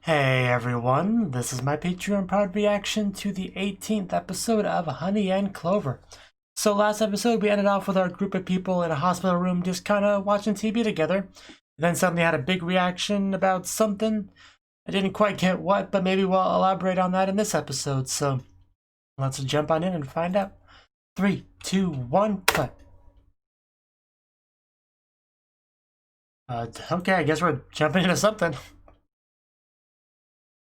Hey everyone, this is my Patreon proud reaction to the 18th episode of Honey and Clover. So last episode we ended off with our group of people in a hospital room just kind of watching TV together. And then suddenly had a big reaction about something. I didn't quite get what, but maybe we'll elaborate on that in this episode. So let's jump on in and find out. 3, 2, 1, play. Okay, I guess we're jumping into something.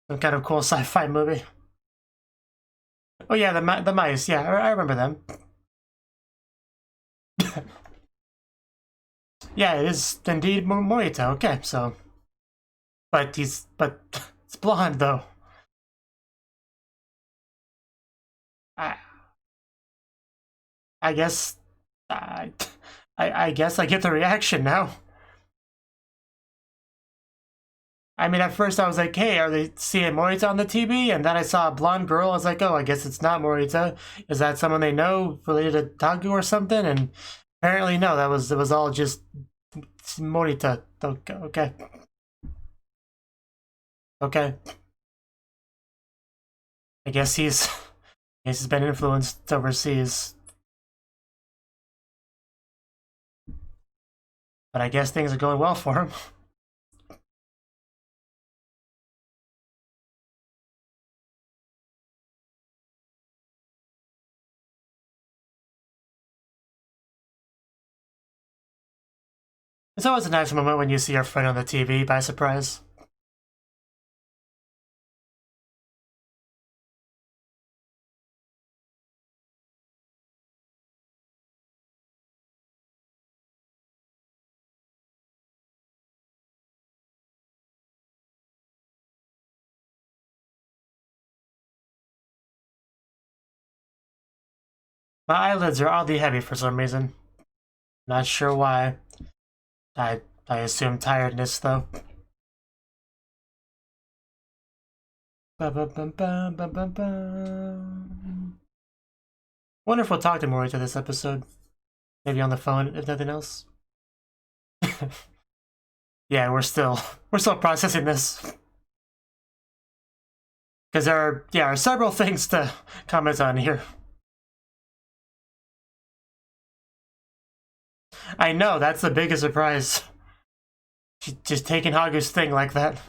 Some kind of cool sci-fi movie. Oh yeah, the mice. Yeah, I remember them. Yeah, it is indeed Morita. Okay, so, but it's blonde though. I I guess I guess I get the reaction now. I mean, at first I was like, hey, are they seeing Morita on the TV? And then I saw a blonde girl. I was like, oh, I guess it's not Morita. Is that someone they know related to Tagu or something? And apparently, no, it was all just Morita. Okay. Okay. I guess he's been influenced overseas. But I guess things are going well for him. It's always a nice moment when you see your friend on the TV by surprise. My eyelids are oddly heavy for some reason. Not sure why. I assume tiredness though. Wonder if we'll talk to Morita this episode. Maybe on the phone, if nothing else. Yeah, we're still processing this. Because there are several things to comment on here. I know, that's the biggest surprise. She's just taking Hagu's thing like that.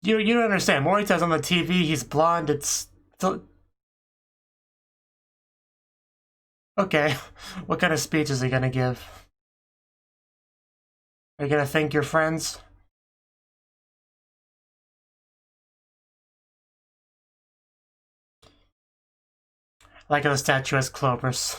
You don't understand. Morita's on the TV, he's blonde, it's... Okay, what kind of speech is he gonna give? Are you gonna thank your friends? Like the statuesque Clovers.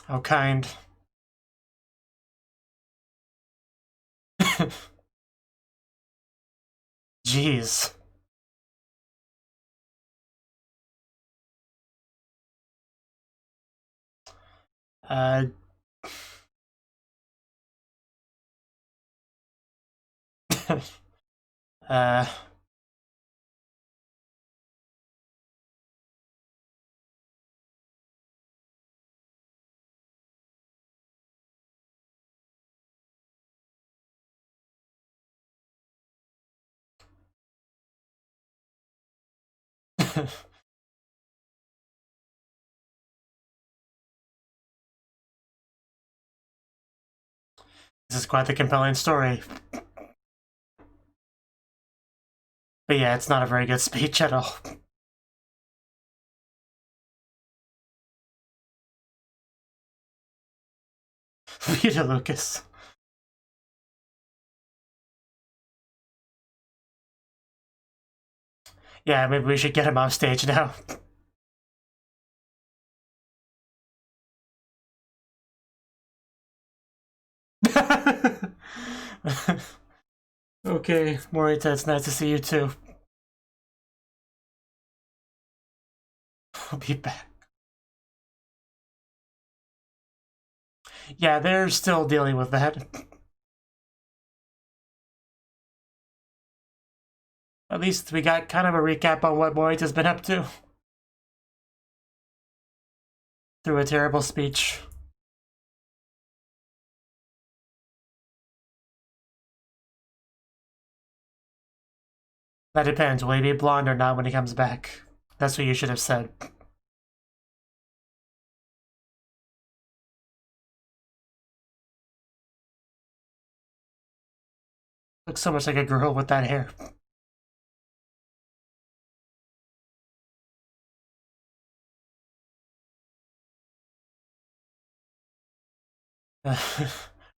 How kind. Jeez. uh... This is quite the compelling story. But yeah, it's not a very good speech at all. Peter Lucas. Yeah, maybe we should get him off stage now. Okay, Morita, it's nice to see you too. I'll be back. Yeah, they're still dealing with that. At least we got kind of a recap on what Morita's been up to. Through a terrible speech. That depends. Will he be blonde or not when he comes back? That's what you should have said. Looks so much like a girl with that hair. Are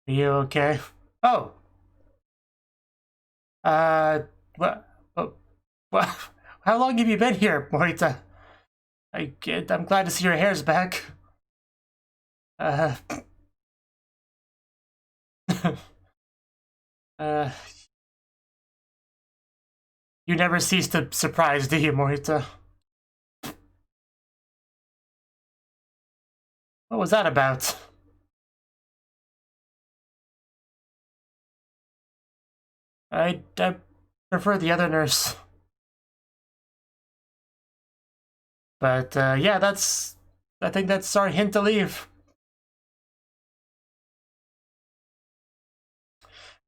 you okay? Oh! What? What? How long have you been here, Morita? I'm glad to see your hair's back. You never cease to surprise, do you, Morita? What was that about? I prefer the other nurse. But, yeah, I think that's our hint to leave.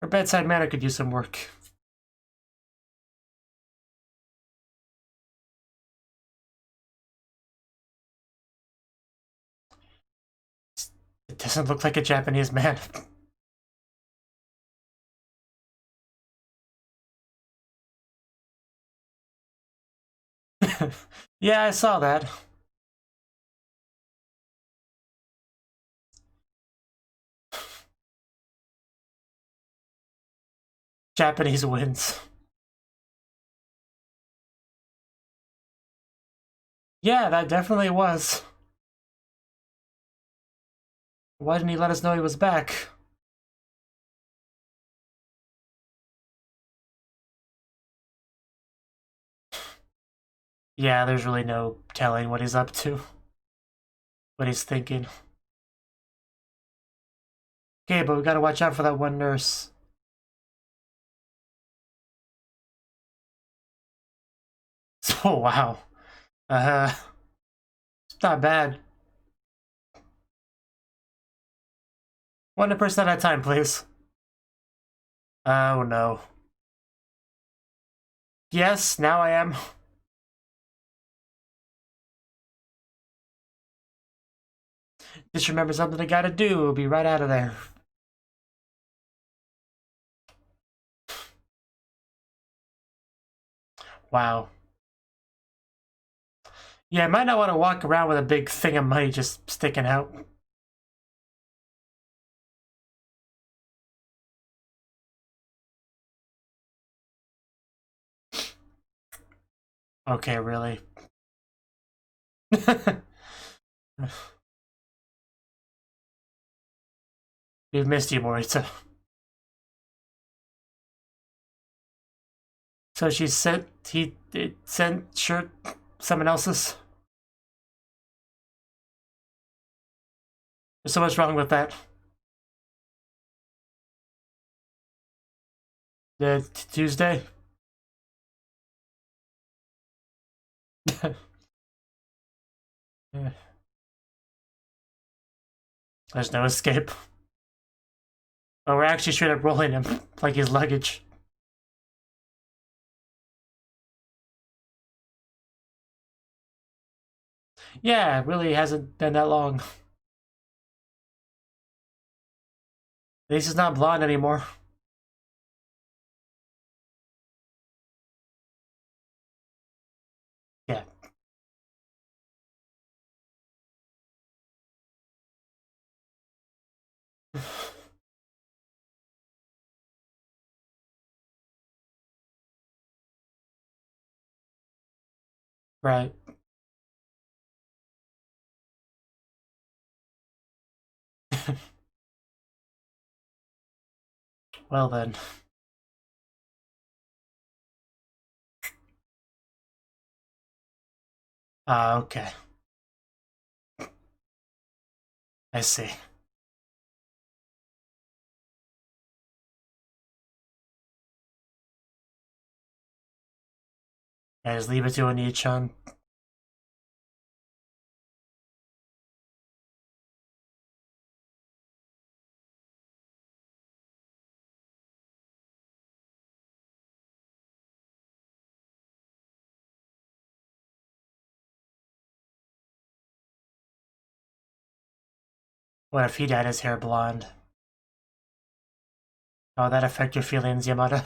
Her bedside manner could use some work. It doesn't look like a Japanese man. Yeah, I saw that. Japanese wins. Yeah, that definitely was. Why didn't he let us know he was back? Yeah, there's really no telling what he's up to. What he's thinking. Okay, but we gotta watch out for that one nurse. Oh, wow. It's not bad. 1% at a time, please. Oh, no. Yes, now I am. Just remember something I gotta do. Be right out of there. Wow. Yeah, I might not want to walk around with a big thing of money just sticking out. Okay, really. We've missed you, Morita. So he sent shirt someone else's. There's so much wrong with that. Tuesday. There's no escape. Oh, we're actually straight up rolling him like his luggage. Yeah, it really hasn't been that long. At least he's not blonde anymore. Yeah. Right. Well then. Okay. I see. I just leave it to Oni-chan. What if he dyed his hair blonde? How that affect your feelings, Yamada?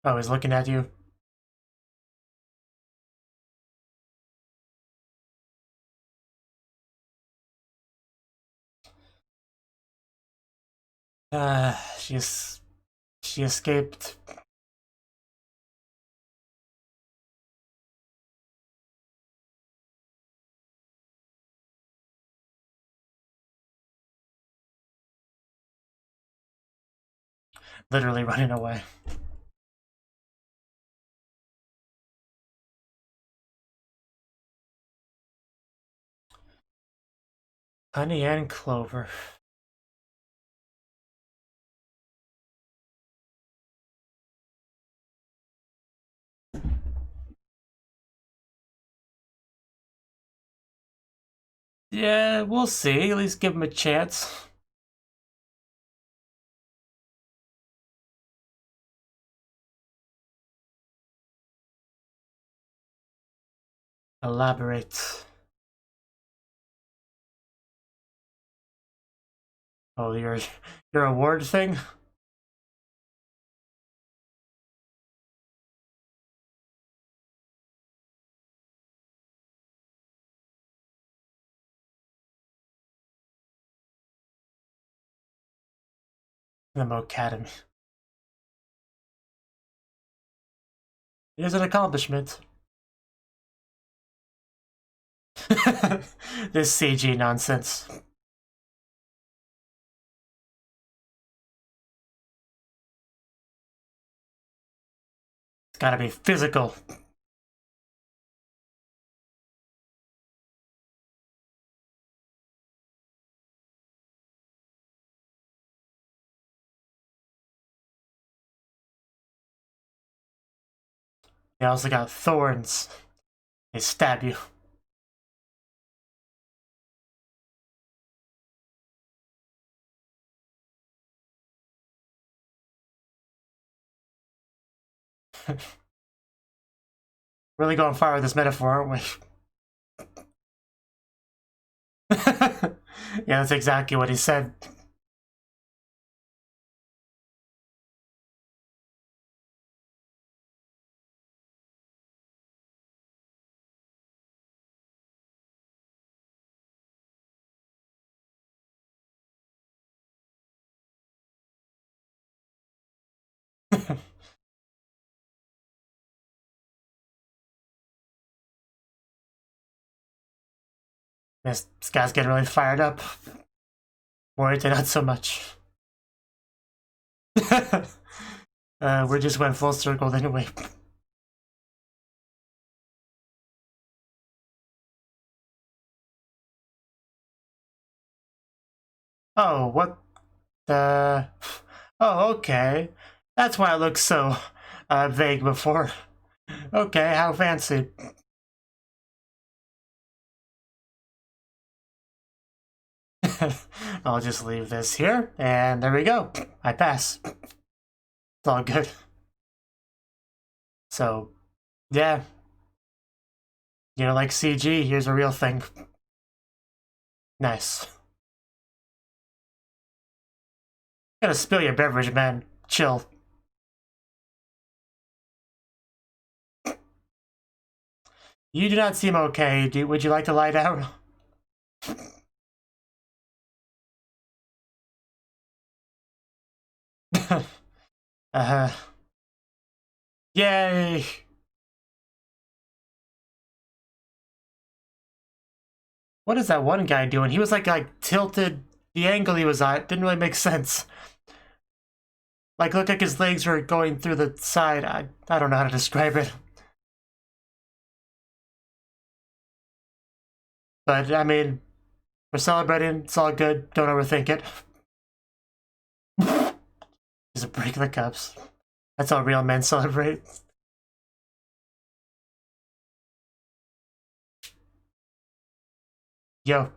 Oh, he's looking at you. She escaped. Literally running away. Honey and Clover. Yeah, we'll see. At least give him a chance. Elaborate. Oh, your award thing? The Academy. Here's an accomplishment. This CG nonsense. It's gotta be physical. They also got thorns. They stab you. Really going far with this metaphor, aren't we? Yeah, that's exactly what he said. This guy's getting really fired up. Worried not so much. We just went full circle anyway. Oh, what the... Oh, okay. That's why it looked so vague before. Okay, how fancy. I'll just leave this here, and there we go. I pass. It's all good. So, yeah. You know, like CG, here's a real thing. Nice. Gonna spill your beverage, man. Chill. You do not seem okay. Would you like to lie down? Yay! What is that one guy doing? He was like tilted. The angle he was at didn't really make sense. Like, looked like his legs were going through the side. I don't know how to describe it. But, I mean, we're celebrating. It's all good. Don't overthink it. Just break the cups. That's how real men celebrate. Yo.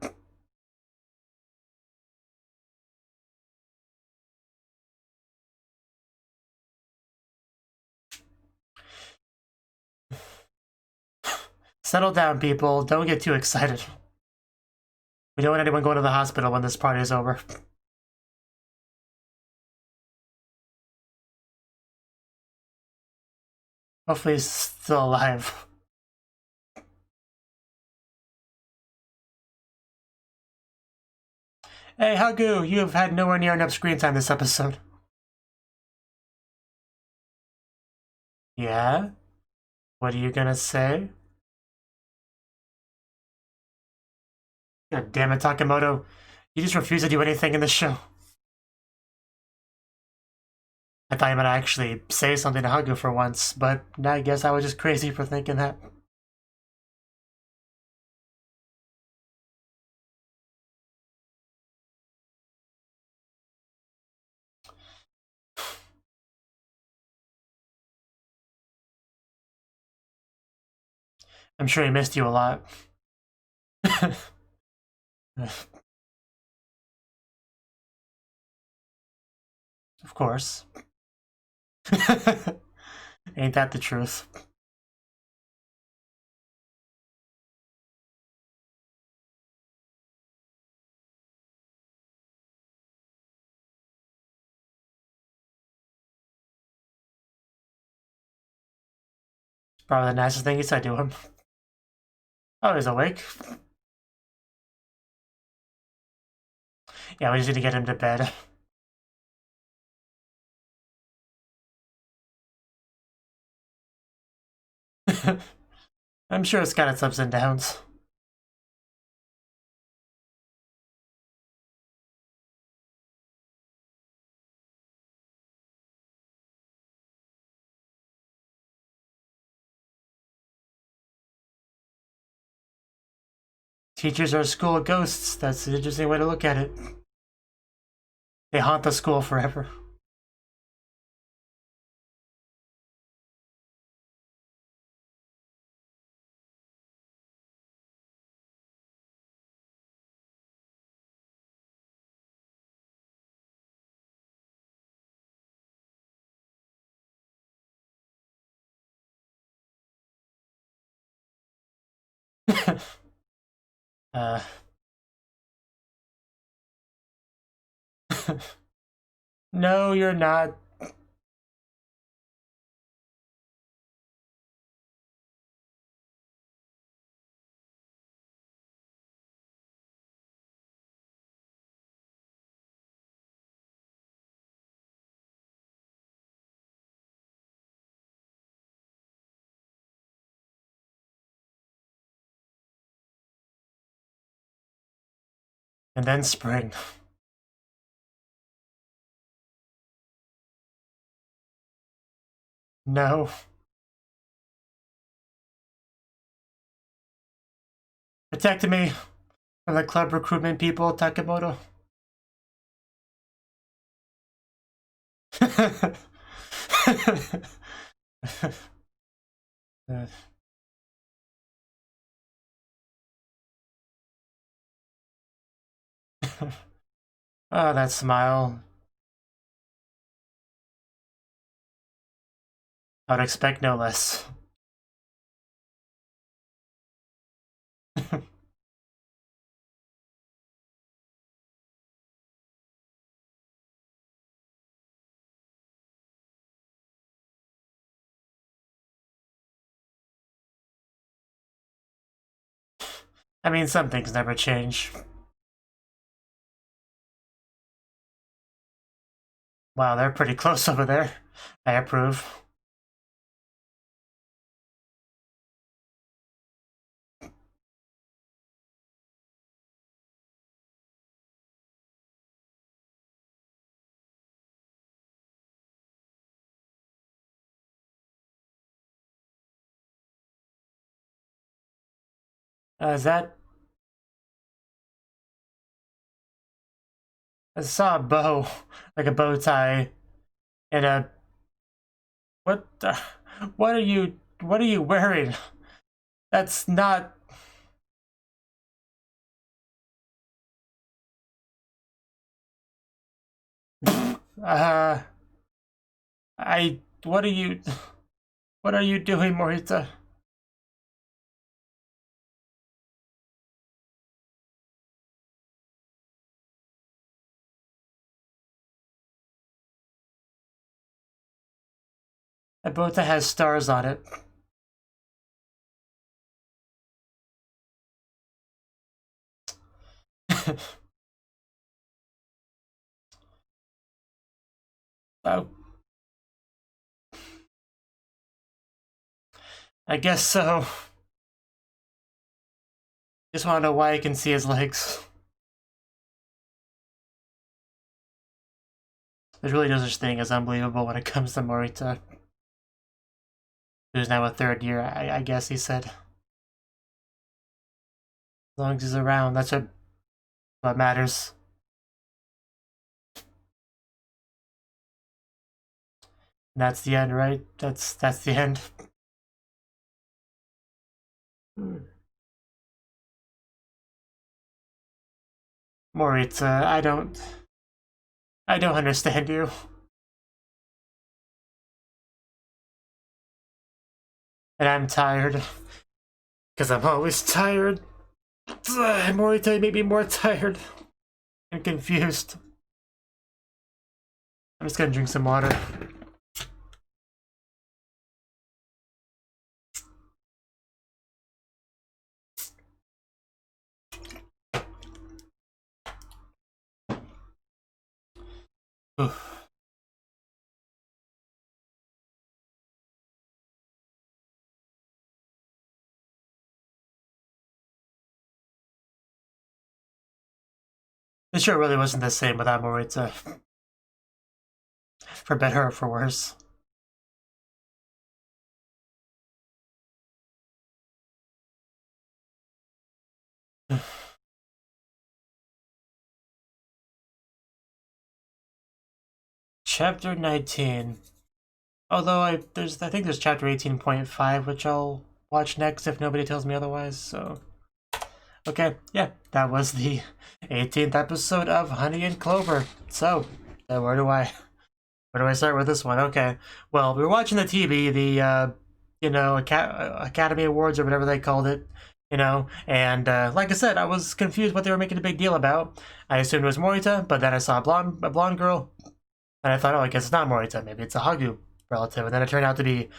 Settle down, people. Don't get too excited. We don't want anyone going to the hospital when this party is over. Hopefully he's still alive. Hey, Hagu, you have had nowhere near enough screen time this episode. Yeah? What are you gonna say? God damn it, Takemoto. You just refuse to do anything in the show. I thought you might actually say something to Hagu for once, but I guess I was just crazy for thinking that. I'm sure he missed you a lot. Of course. Ain't that the truth? Probably the nicest thing he said to him. Oh, he's awake. Yeah, we just need to get him to bed. I'm sure it's got its ups and downs. Teachers are a school of ghosts. That's an interesting way to look at it. They haunt the school forever. uh. No, you're not. And then spring. No. Protect me from the club recruitment people, Takemoto. Oh, that smile. I would expect no less. I mean, some things never change. Wow, they're pretty close over there. I approve. Is that... I saw a bow, like a bow tie, and a... What the... What are you wearing? That's not... what are you doing, Morita? A boat that has stars on it. Oh. I guess so. Just want to know why I can see his legs. There's really no such thing as unbelievable when it comes to Morita. Who's now a third year, I guess he said. As long as he's around, that's what matters. And that's the end, right? That's the end. Morita, I don't understand you. And I'm tired. Because I'm always tired. Morita made me more tired. And confused. I'm just gonna drink some water. The show really wasn't the same without Morita. For better or for worse. Chapter 19. Although I think there's chapter 18.5, which I'll watch next if nobody tells me otherwise, so... Okay, yeah, that was the 18th episode of Honey and Clover. So, where do I start with this one? Okay, well, we were watching the TV, the, Academy Awards or whatever they called it, and like I said, I was confused what they were making a big deal about. I assumed it was Morita, but then I saw a blonde girl, and I thought, oh, I guess it's not Morita, maybe it's a Hagu relative, and then it turned out to be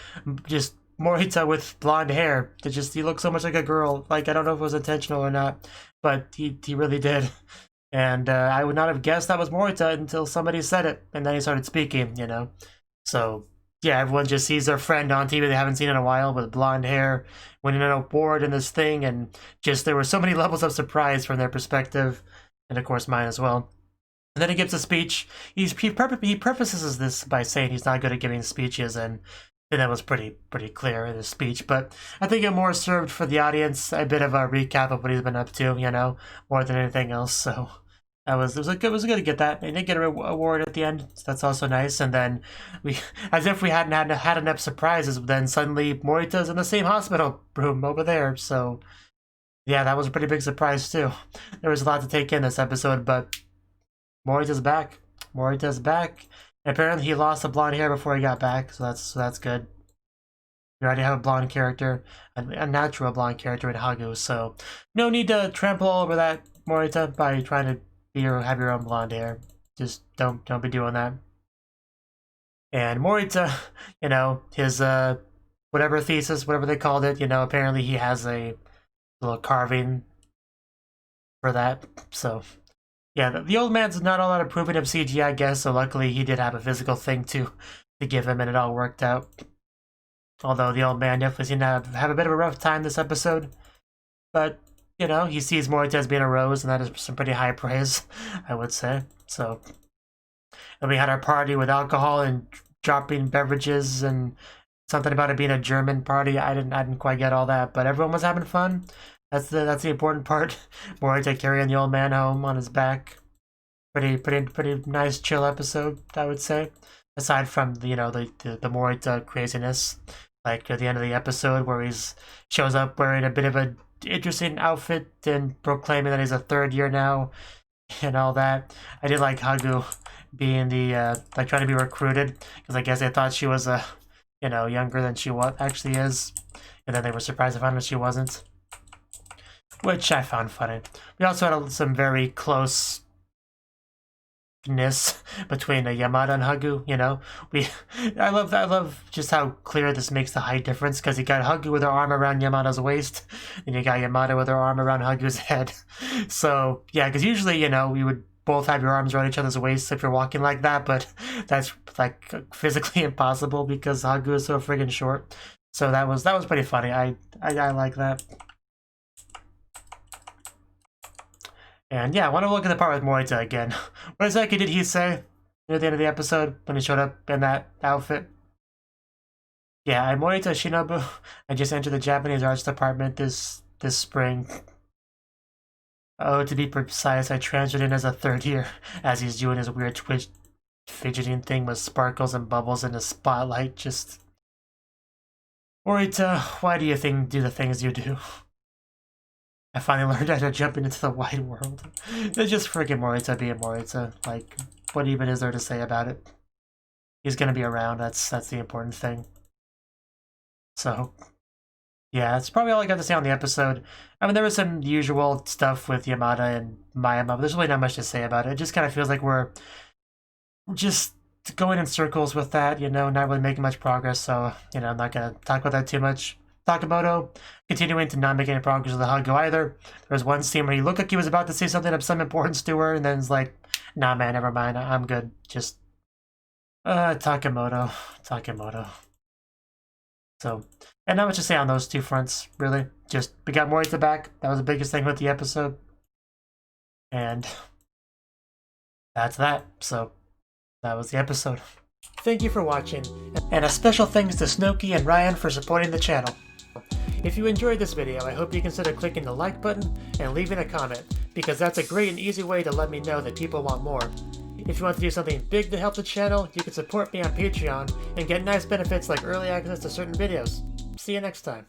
just Morita with blonde hair. He looked so much like a girl. Like, I don't know if it was intentional or not, but he really did. And I would not have guessed that was Morita until somebody said it, and then he started speaking, So, yeah, everyone just sees their friend on TV they haven't seen in a while with blonde hair, winning an award in this thing, and just there were so many levels of surprise from their perspective, and of course mine as well. And then he gives a speech. He prefaces this by saying he's not good at giving speeches, and that was pretty clear in his speech. But I think it more served for the audience a bit of a recap of what he's been up to, more than anything else. So it was good to get that. He did get an award at the end. So that's also nice. And then as if we hadn't had enough surprises, then suddenly Morita's in the same hospital room over there. So yeah, that was a pretty big surprise too. There was a lot to take in this episode, but Morita's back. Morita's back. And apparently he lost the blonde hair before he got back, so that's good. You already have a blonde character, a natural blonde character in Hagu, so no need to trample all over that, Morita, by trying to have your own blonde hair. Just don't be doing that. And Morita, his whatever thesis, whatever they called it, apparently he has a little carving for that, so... Yeah, the old man's not all that approving of CG, I guess, so luckily he did have a physical thing to give him, and it all worked out. Although the old man definitely seemed to have a bit of a rough time this episode. But, he sees Morita as being a rose, and that is some pretty high praise, I would say. So, and we had our party with alcohol and dropping beverages and something about it being a German party. I didn't quite get all that, but everyone was having fun. That's the important part. Morita carrying the old man home on his back. Pretty nice, chill episode, I would say. Aside from the Morita craziness, like at the end of the episode where he's shows up wearing a bit of a interesting outfit and proclaiming that he's a third year now and all that. I did like Hagu being the like trying to be recruited because I guess they thought she was younger than she actually is, and then they were surprised to find out she wasn't, which I found funny. We also had some very closeness between Yamada and Hagu. I love just how clear this makes the height difference, because you got Hagu with her arm around Yamada's waist, and you got Yamada with her arm around Hagu's head. So yeah, because usually we would both have your arms around each other's waists if you're walking like that, but that's like physically impossible because Hagu is so friggin' short. So that was pretty funny. I like that. And yeah, I want to look at the part with Morita again. What exactly did he say near the end of the episode when he showed up in that outfit? Yeah, I'm Morita Shinobu. I just entered the Japanese arts department this spring. Oh, to be precise, I transferred in as a third year, as he's doing his weird twitch fidgeting thing with sparkles and bubbles in the spotlight. Just... Morita, why do you do the things you do? I finally learned how to jump into the wide world. It's just freaking Morita being Morita. Like, what even is there to say about it? He's gonna be around, that's the important thing. So... yeah, that's probably all I got to say on the episode. I mean, there was some usual stuff with Yamada and Mayama, but there's really not much to say about it. It just kind of feels like we're just going in circles with that, not really making much progress, so, I'm not going to talk about that too much. Takamoto continuing to not make any progress with the Hagu either. There was one scene where he looked like he was about to say something of some importance to her, and then it's like, nah, man, never mind, I'm good. Just, Takamoto. So... and not much to say on those two fronts, really. Just, we got Morita back. That was the biggest thing with the episode. And that's that. So, that was the episode. Thank you for watching. And a special thanks to Cnouki and Ryan for supporting the channel. If you enjoyed this video, I hope you consider clicking the like button and leaving a comment, because that's a great and easy way to let me know that people want more. If you want to do something big to help the channel, you can support me on Patreon and get nice benefits like early access to certain videos. See you next time.